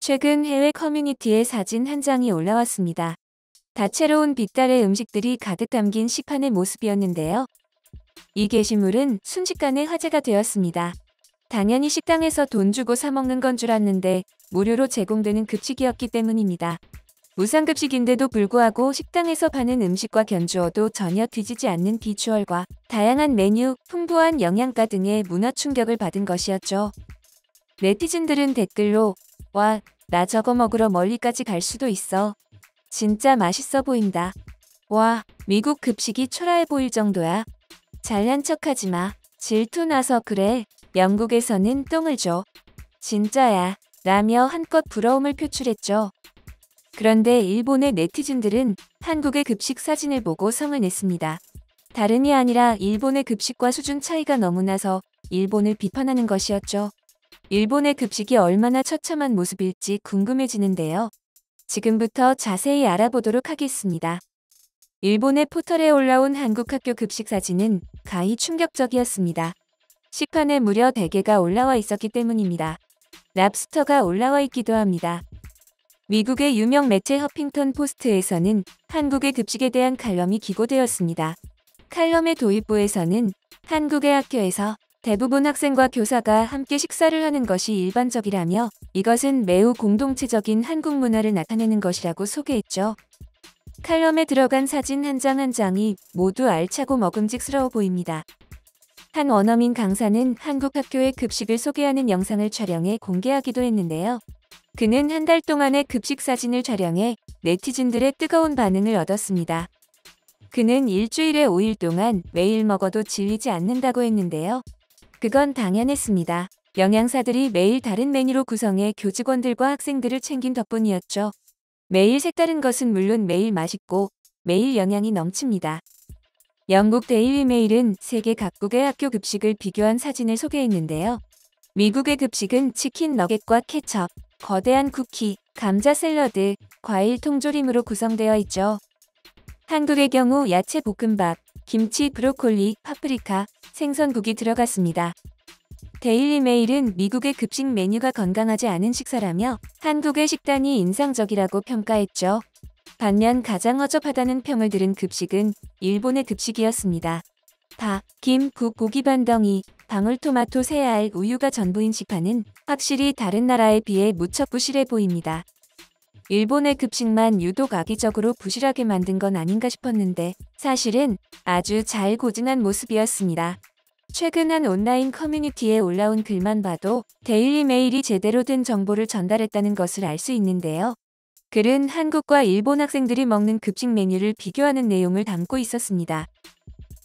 최근 해외 커뮤니티에 사진 한 장이 올라왔습니다. 다채로운 빛깔의 음식들이 가득 담긴 식판의 모습이었는데요. 이 게시물은 순식간에 화제가 되었습니다. 당연히 식당에서 돈 주고 사 먹는 건 줄 알았는데 무료로 제공되는 급식이었기 때문입니다. 무상급식인데도 불구하고 식당에서 파는 음식과 견주어도 전혀 뒤지지 않는 비주얼과 다양한 메뉴, 풍부한 영양가 등의 문화 충격을 받은 것이었죠. 네티즌들은 댓글로 "와, 나 저거 먹으러 멀리까지 갈 수도 있어. 진짜 맛있어 보인다. 와, 미국 급식이 초라해 보일 정도야. 잘난 척하지 마. 질투 나서 그래. 영국에서는 똥을 줘. 진짜야." 라며 한껏 부러움을 표출했죠. 그런데 일본의 네티즌들은 한국의 급식 사진을 보고 성을 냈습니다. 다름이 아니라 일본의 급식과 수준 차이가 너무 나서 일본을 비판하는 것이었죠. 일본의 급식이 얼마나 처참한 모습일지 궁금해지는데요. 지금부터 자세히 알아보도록 하겠습니다. 일본의 포털에 올라온 한국 학교 급식 사진은 가히 충격적이었습니다. 식판에 무려 4개가 올라와 있었기 때문입니다. 랍스터가 올라와 있기도 합니다. 미국의 유명 매체 허핑턴 포스트에서는 한국의 급식에 대한 칼럼이 기고되었습니다. 칼럼의 도입부에서는 한국의 학교에서 대부분 학생과 교사가 함께 식사를 하는 것이 일반적이라며 이것은 매우 공동체적인 한국 문화를 나타내는 것이라고 소개했죠. 칼럼에 들어간 사진 한 장 한 장이 모두 알차고 먹음직스러워 보입니다. 한 원어민 강사는 한국 학교의 급식을 소개하는 영상을 촬영해 공개하기도 했는데요. 그는 한 달 동안의 급식 사진을 촬영해 네티즌들의 뜨거운 반응을 얻었습니다. 그는 일주일에 5일 동안 매일 먹어도 질리지 않는다고 했는데요. 그건 당연했습니다. 영양사들이 매일 다른 메뉴로 구성해 교직원들과 학생들을 챙긴 덕분이었죠. 매일 색다른 것은 물론 매일 맛있고 매일 영양이 넘칩니다. 영국 데일리 메일은 세계 각국의 학교 급식을 비교한 사진을 소개했는데요. 미국의 급식은 치킨 너겟과 케첩, 거대한 쿠키, 감자 샐러드, 과일 통조림으로 구성되어 있죠. 한국의 경우 야채 볶음밥, 김치, 브로콜리, 파프리카, 생선국이 들어갔습니다. 데일리 메일은 미국의 급식 메뉴가 건강하지 않은 식사라며 한국의 식단이 인상적이라고 평가했죠. 반면 가장 허접하다는 평을 들은 급식은 일본의 급식이었습니다. 밥, 김, 국, 고기 반덩이, 방울토마토, 새알, 우유가 전부인 식판은 확실히 다른 나라에 비해 무척 부실해 보입니다. 일본의 급식만 유독 악의적으로 부실하게 만든 건 아닌가 싶었는데 사실은 아주 잘 고증한 모습이었습니다. 최근 한 온라인 커뮤니티에 올라온 글만 봐도 데일리 메일이 제대로 된 정보를 전달했다는 것을 알 수 있는데요. 글은 한국과 일본 학생들이 먹는 급식 메뉴를 비교하는 내용을 담고 있었습니다.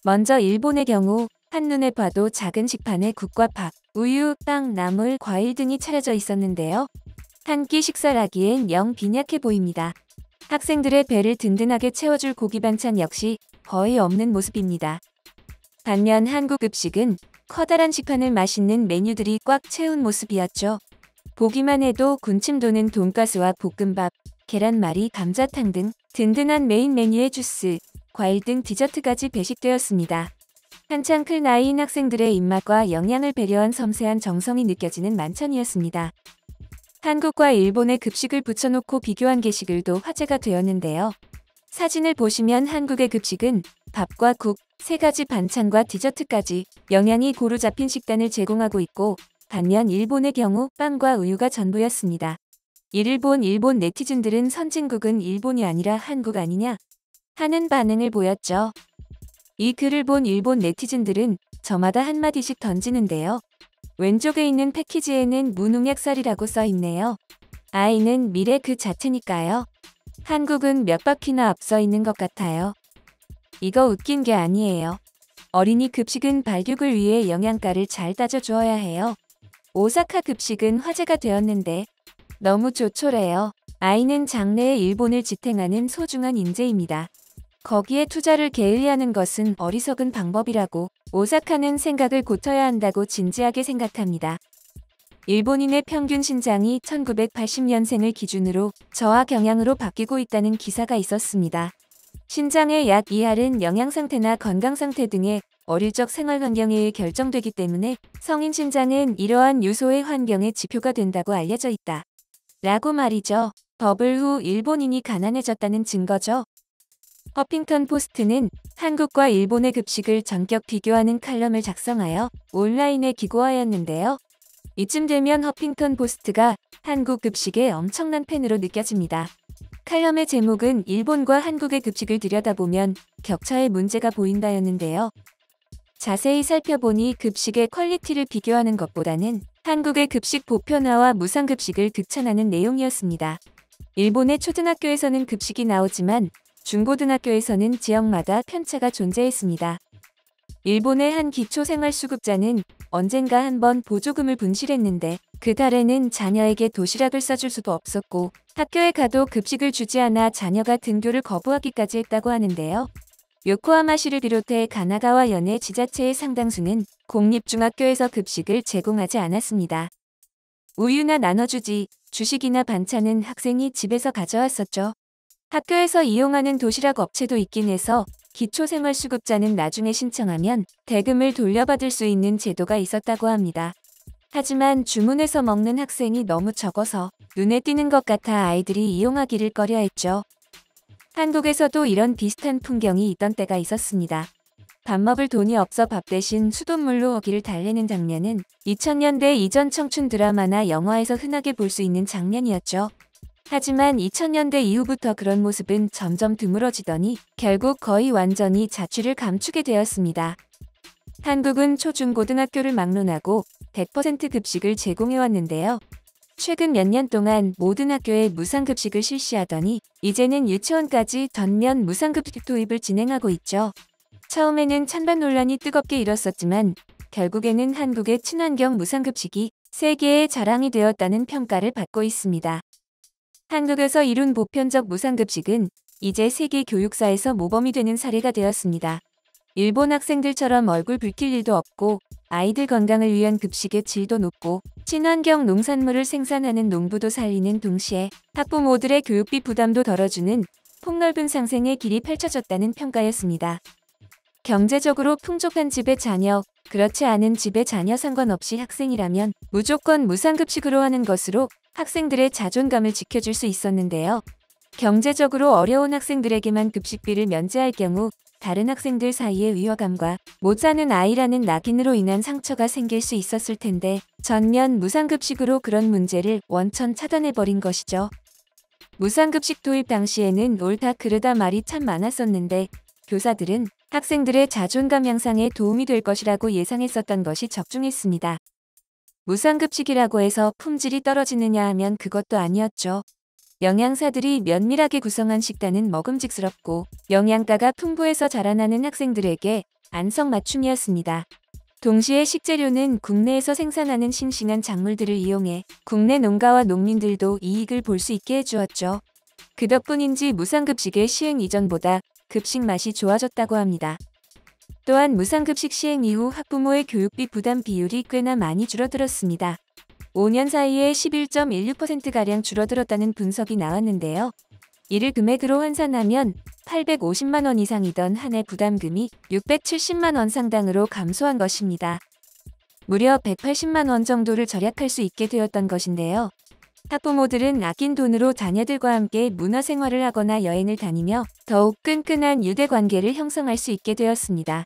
먼저 일본의 경우 한눈에 봐도 작은 식판에 국과 밥, 우유, 빵, 나물, 과일 등이 차려져 있었는데요. 한 끼 식사를 하기엔 영 빈약해 보입니다. 학생들의 배를 든든하게 채워줄 고기 반찬 역시 거의 없는 모습입니다. 반면 한국 급식은 커다란 식판을 맛있는 메뉴들이 꽉 채운 모습이었죠. 보기만 해도 군침 도는 돈가스와 볶음밥, 계란말이, 감자탕 등 든든한 메인 메뉴에 주스, 과일 등 디저트까지 배식되었습니다. 한창 클 나이인 학생들의 입맛과 영양을 배려한 섬세한 정성이 느껴지는 만찬이었습니다. 한국과 일본의 급식을 붙여놓고 비교한 게시글도 화제가 되었는데요. 사진을 보시면 한국의 급식은 밥과 국, 3가지 반찬과 디저트까지 영양이 고루 잡힌 식단을 제공하고 있고 반면 일본의 경우 빵과 우유가 전부였습니다. 이를 본 일본 네티즌들은 선진국은 일본이 아니라 한국 아니냐 하는 반응을 보였죠. 이 글을 본 일본 네티즌들은 저마다 한마디씩 던지는데요. 왼쪽에 있는 패키지에는 무농약 쌀이라고 써 있네요. 아이는 미래 그 자체니까요. 한국은 몇 바퀴나 앞서 있는 것 같아요. 이거 웃긴 게 아니에요. 어린이 급식은 발육을 위해 영양가를 잘 따져 주어야 해요. 오사카 급식은 화제가 되었는데 너무 조촐해요. 아이는 장래에 일본을 지탱하는 소중한 인재입니다. 거기에 투자를 게을리하는 것은 어리석은 방법이라고 오사카는 생각을 고쳐야 한다고 진지하게 생각합니다. 일본인의 평균 신장이 1980년생을 기준으로 저하 경향으로 바뀌고 있다는 기사가 있었습니다. 신장의 약 2할은 영양 상태나 건강 상태 등의 어릴 적 생활 환경에 의해 결정되기 때문에 성인 신장은 이러한 요소의 환경의 지표가 된다고 알려져 있다. 라고 말이죠. 버블 후 일본인이 가난해졌다는 증거죠. 허핑턴 포스트는 한국과 일본의 급식을 전격 비교하는 칼럼을 작성하여 온라인에 기고하였는데요. 이쯤 되면 허핑턴 포스트가 한국 급식의 엄청난 팬으로 느껴집니다. 칼럼의 제목은 일본과 한국의 급식을 들여다보면 격차의 문제가 보인다였는데요. 자세히 살펴보니 급식의 퀄리티를 비교하는 것보다는 한국의 급식 보편화와 무상급식을 극찬하는 내용이었습니다. 일본의 초등학교에서는 급식이 나오지만 중고등학교에서는 지역마다 편차가 존재했습니다. 일본의 한 기초생활수급자는 언젠가 한번 보조금을 분실했는데 그 달에는 자녀에게 도시락을 싸줄 수도 없었고 학교에 가도 급식을 주지 않아 자녀가 등교를 거부하기까지 했다고 하는데요. 요코하마시를 비롯해 가나가와 연해 지자체의 상당수는 공립중학교에서 급식을 제공하지 않았습니다. 우유나 나눠주지, 주식이나 반찬은 학생이 집에서 가져왔었죠. 학교에서 이용하는 도시락 업체도 있긴 해서 기초생활수급자는 나중에 신청하면 대금을 돌려받을 수 있는 제도가 있었다고 합니다. 하지만 주문해서 먹는 학생이 너무 적어서 눈에 띄는 것 같아 아이들이 이용하기를 꺼려했죠. 한국에서도 이런 비슷한 풍경이 있던 때가 있었습니다. 밥 먹을 돈이 없어 밥 대신 수돗물로 어기를 달래는 장면은 2000년대 이전 청춘 드라마나 영화에서 흔하게 볼 수 있는 장면이었죠. 하지만 2000년대 이후부터 그런 모습은 점점 드물어지더니 결국 거의 완전히 자취를 감추게 되었습니다. 한국은 초중고등학교를 막론하고 100% 급식을 제공해왔는데요. 최근 몇 년 동안 모든 학교에 무상급식을 실시하더니 이제는 유치원까지 전면 무상급식 도입을 진행하고 있죠. 처음에는 찬반 논란이 뜨겁게 일었었지만 결국에는 한국의 친환경 무상급식이 세계의 자랑이 되었다는 평가를 받고 있습니다. 한국에서 이룬 보편적 무상급식은 이제 세계 교육사에서 모범이 되는 사례가 되었습니다. 일본 학생들처럼 얼굴 붉힐 일도 없고 아이들 건강을 위한 급식의 질도 높고 친환경 농산물을 생산하는 농부도 살리는 동시에 학부모들의 교육비 부담도 덜어주는 폭넓은 상생의 길이 펼쳐졌다는 평가였습니다. 경제적으로 풍족한 집의 자녀, 그렇지 않은 집의 자녀 상관없이 학생이라면 무조건 무상급식으로 하는 것으로 학생들의 자존감을 지켜줄 수 있었는데요. 경제적으로 어려운 학생들에게만 급식비를 면제할 경우 다른 학생들 사이의 위화감과 못 사는 아이라는 낙인으로 인한 상처가 생길 수 있었을 텐데 전면 무상급식으로 그런 문제를 원천 차단해버린 것이죠. 무상급식 도입 당시에는 옳다 그르다 말이 참 많았었는데 교사들은 학생들의 자존감 향상에 도움이 될 것이라고 예상했었던 것이 적중했습니다. 무상급식이라고 해서 품질이 떨어지느냐 하면 그것도 아니었죠. 영양사들이 면밀하게 구성한 식단은 먹음직스럽고 영양가가 풍부해서 자라나는 학생들에게 안성맞춤이었습니다. 동시에 식재료는 국내에서 생산하는 싱싱한 작물들을 이용해 국내 농가와 농민들도 이익을 볼 수 있게 해주었죠. 그 덕분인지 무상급식의 시행 이전보다 급식 맛이 좋아졌다고 합니다. 또한 무상급식 시행 이후 학부모의 교육비 부담 비율이 꽤나 많이 줄어들었습니다. 5년 사이에 11.16%가량 줄어들었다는 분석이 나왔는데요. 이를 금액으로 환산하면 850만 원 이상이던 한 해 부담금이 670만 원 상당으로 감소한 것입니다. 무려 180만 원 정도를 절약할 수 있게 되었던 것인데요. 학부모들은 아낀 돈으로 자녀들과 함께 문화생활을 하거나 여행을 다니며 더욱 끈끈한 유대관계를 형성할 수 있게 되었습니다.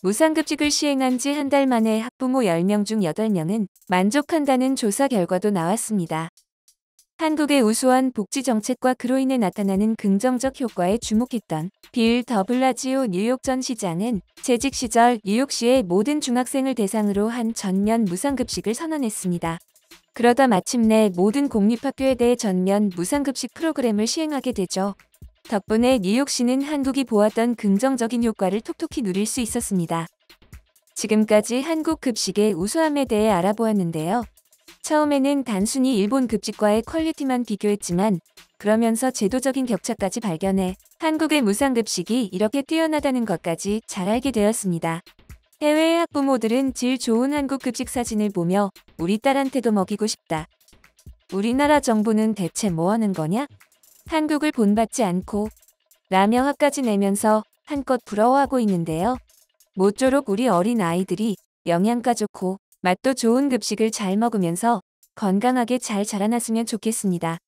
무상급식을 시행한 지 한 달 만에 학부모 10명 중 8명은 만족한다는 조사 결과도 나왔습니다. 한국의 우수한 복지정책과 그로 인해 나타나는 긍정적 효과에 주목했던 빌 더블라지오 뉴욕 전 시장은 재직 시절 뉴욕시의 모든 중학생을 대상으로 한 전면 무상급식을 선언했습니다. 그러다 마침내 모든 공립학교에 대해 전면 무상급식 프로그램을 시행하게 되죠. 덕분에 뉴욕시는 한국이 보았던 긍정적인 효과를 톡톡히 누릴 수 있었습니다. 지금까지 한국 급식의 우수함에 대해 알아보았는데요. 처음에는 단순히 일본 급식과의 퀄리티만 비교했지만 그러면서 제도적인 격차까지 발견해 한국의 무상급식이 이렇게 뛰어나다는 것까지 잘 알게 되었습니다. 해외의 학부모들은 질 좋은 한국 급식 사진을 보며 우리 딸한테도 먹이고 싶다. 우리나라 정부는 대체 뭐 하는 거냐? 한국을 본받지 않고 라며 화까지 내면서 한껏 부러워하고 있는데요. 모쪼록 우리 어린 아이들이 영양가 좋고 맛도 좋은 급식을 잘 먹으면서 건강하게 잘 자라났으면 좋겠습니다.